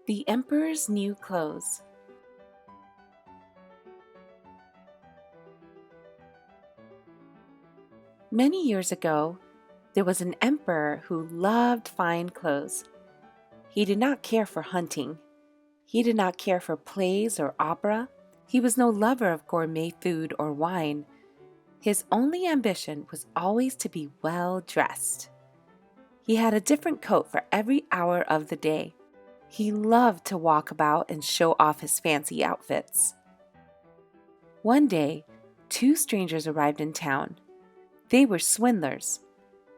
The Emperor's New Clothes. Many years ago, there was an emperor who loved fine clothes. He did not care for hunting. He did not care for plays or opera. He was no lover of gourmet food or wine. His only ambition was always to be well dressed. He had a different coat for every hour of the day. He loved to walk about and show off his fancy outfits. One day, two strangers arrived in town. They were swindlers,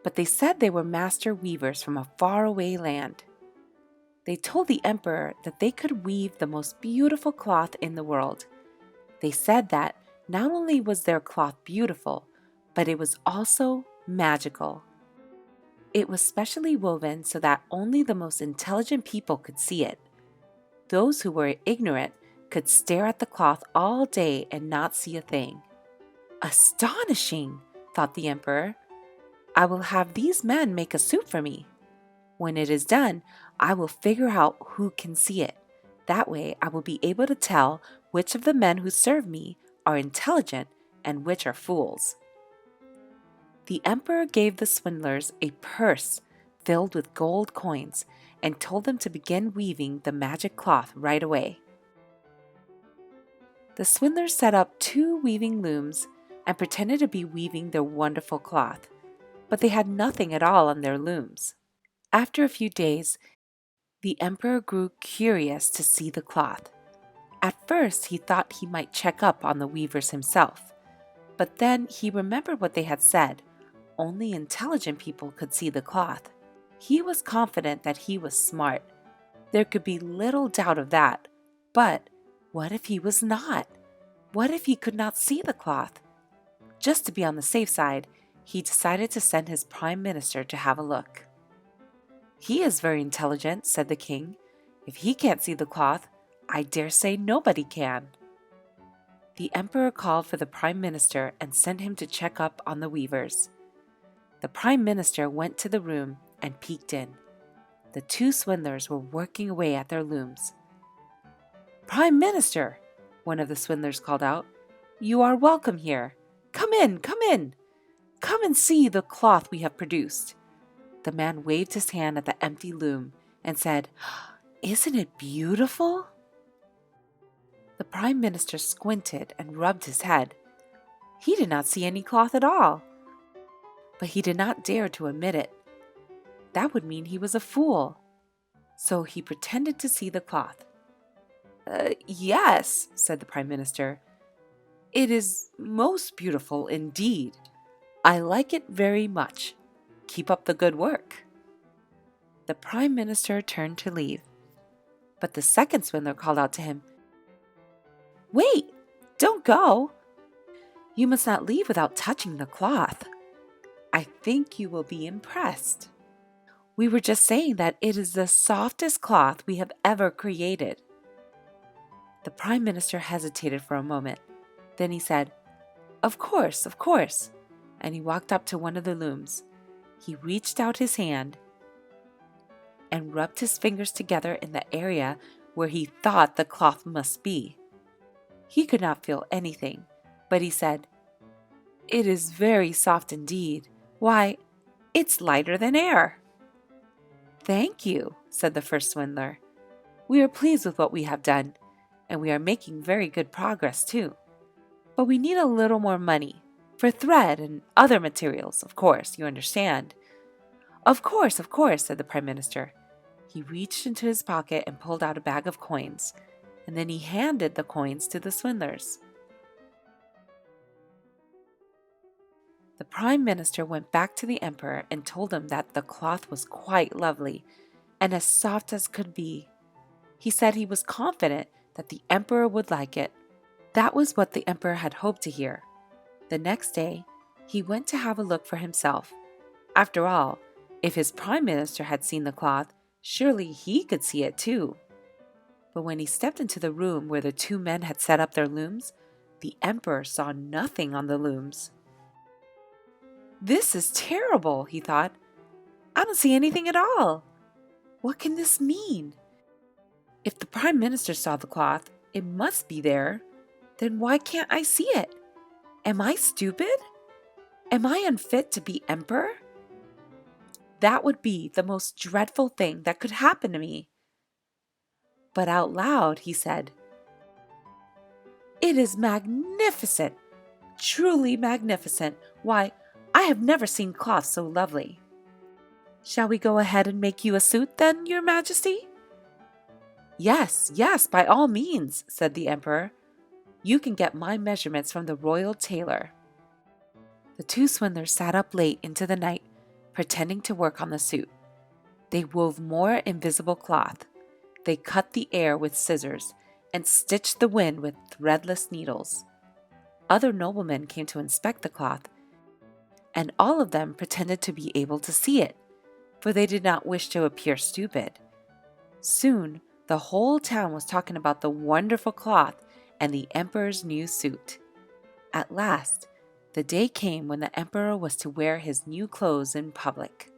but they said they were master weavers from a faraway land. They told the emperor that they could weave the most beautiful cloth in the world. They said that not only was their cloth beautiful, but it was also magical. It was specially woven so that only the most intelligent people could see it. Those who were ignorant could stare at the cloth all day and not see a thing. Astonishing, thought the emperor. I will have these men make a suit for me. When it is done, I will figure out who can see it. That way, I will be able to tell which of the men who serve me are intelligent and which are fools. The emperor gave the swindlers a purse filled with gold coins and told them to begin weaving the magic cloth right away. The swindlers set up 2 weaving looms and pretended to be weaving their wonderful cloth, but they had nothing at all on their looms. After a few days, the emperor grew curious to see the cloth. At first, he thought he might check up on the weavers himself, but then he remembered what they had said. Only intelligent people could see the cloth. He was confident that he was smart. There could be little doubt of that. But what if he was not? What if he could not see the cloth? Just to be on the safe side, he decided to send his prime minister to have a look. He is very intelligent, said the king. If he can't see the cloth, I dare say nobody can. The emperor called for the prime minister and sent him to check up on the weavers. The prime minister went to the room and peeked in. The 2 swindlers were working away at their looms. "Prime Minister," one of the swindlers called out, "you are welcome here. Come in, come in. Come and see the cloth we have produced." The man waved his hand at the empty loom and said, "Isn't it beautiful?" The prime minister squinted and rubbed his head. He did not see any cloth at all. But he did not dare to admit it. That would mean he was a fool. So he pretended to see the cloth. Yes, said the prime minister. It is most beautiful indeed. I like it very much. Keep up the good work. The prime minister turned to leave. But the second swindler called out to him, "Wait, don't go. You must not leave without touching the cloth. I think you will be impressed. We were just saying that it is the softest cloth we have ever created." The prime minister hesitated for a moment. Then he said, of course, and he walked up to one of the looms. He reached out his hand and rubbed his fingers together in the area where he thought the cloth must be. He could not feel anything, but he said, "It is very soft indeed. Why, it's lighter than air." "Thank you," said the first swindler. "We are pleased with what we have done, and we are making very good progress too. But we need a little more money, for thread and other materials, of course, you understand." Of course, said the prime minister. He reached into his pocket and pulled out a bag of coins, and then he handed the coins to the swindlers. The prime minister went back to the emperor and told him that the cloth was quite lovely and as soft as could be. He said he was confident that the emperor would like it. That was what the emperor had hoped to hear. The next day, he went to have a look for himself. After all, if his prime minister had seen the cloth, surely he could see it too. But when he stepped into the room where the 2 men had set up their looms, the emperor saw nothing on the looms. "This is terrible," he thought. "I don't see anything at all. What can this mean?" If the Prime Minister saw the cloth, it must be there. Then why can't I see it? Am I stupid? Am I unfit to be emperor? That would be the most dreadful thing that could happen to me. But out loud, he said, "It is magnificent, truly magnificent. Why, I have never seen cloth so lovely." "Shall we go ahead and make you a suit then, Your Majesty?" "Yes, yes, by all means," said the emperor. "You can get my measurements from the royal tailor." The two swindlers sat up late into the night, pretending to work on the suit. They wove more invisible cloth. They cut the air with scissors and stitched the wind with threadless needles. Other noblemen came to inspect the cloth, and all of them pretended to be able to see it, for they did not wish to appear stupid. Soon, the whole town was talking about the wonderful cloth and the emperor's new suit. At last, the day came when the emperor was to wear his new clothes in public.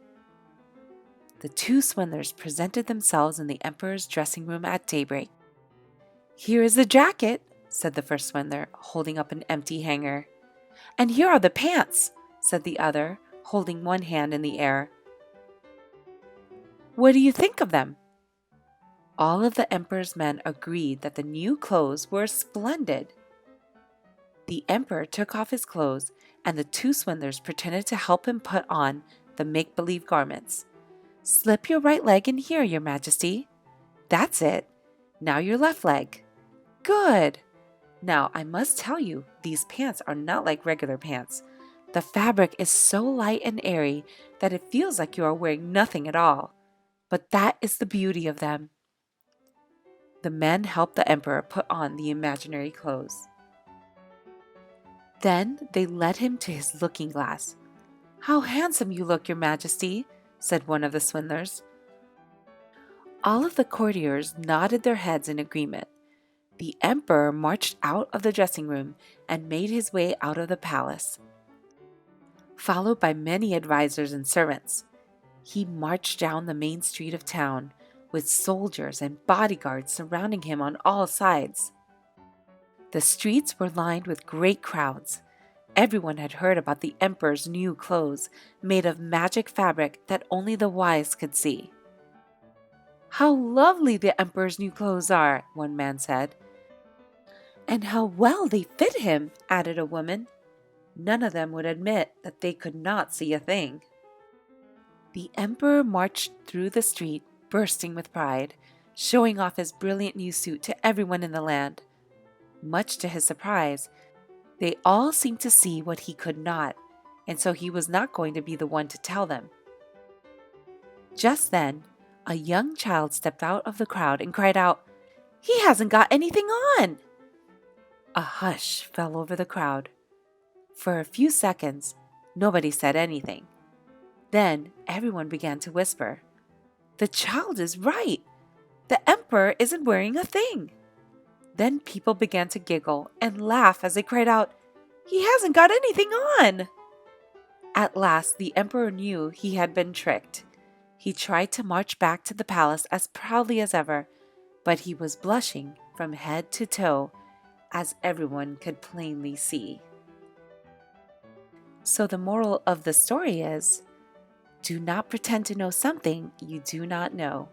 The two swindlers presented themselves in the emperor's dressing room at daybreak. "Here is the jacket," said the first swindler, holding up an empty hanger. "And here are the pants," said the other, holding one hand in the air. "What do you think of them?" All of the emperor's men agreed that the new clothes were splendid. The emperor took off his clothes, and the two swindlers pretended to help him put on the make-believe garments. "Slip your right leg in here, Your Majesty." "That's it. Now your left leg." "Good. Now I must tell you, these pants are not like regular pants. The fabric is so light and airy that it feels like you are wearing nothing at all. But that is the beauty of them." The men helped the emperor put on the imaginary clothes. Then they led him to his looking glass. "How handsome you look, Your Majesty," said one of the swindlers. All of the courtiers nodded their heads in agreement. The emperor marched out of the dressing room and made his way out of the palace. Followed by many advisors and servants, he marched down the main street of town, with soldiers and bodyguards surrounding him on all sides. The streets were lined with great crowds. Everyone had heard about the emperor's new clothes, made of magic fabric that only the wise could see. "How lovely the emperor's new clothes are," one man said. "And how well they fit him," added a woman. None of them would admit that they could not see a thing. The emperor marched through the street, bursting with pride, showing off his brilliant new suit to everyone in the land. Much to his surprise, they all seemed to see what he could not, and so he was not going to be the one to tell them. Just then, a young child stepped out of the crowd and cried out, "He hasn't got anything on!" A hush fell over the crowd. For a few seconds, nobody said anything. Then everyone began to whisper, "The child is right! The emperor isn't wearing a thing!" Then people began to giggle and laugh as they cried out, "He hasn't got anything on!" At last the emperor knew he had been tricked. He tried to march back to the palace as proudly as ever, but he was blushing from head to toe, as everyone could plainly see. So the moral of the story is, do not pretend to know something you do not know.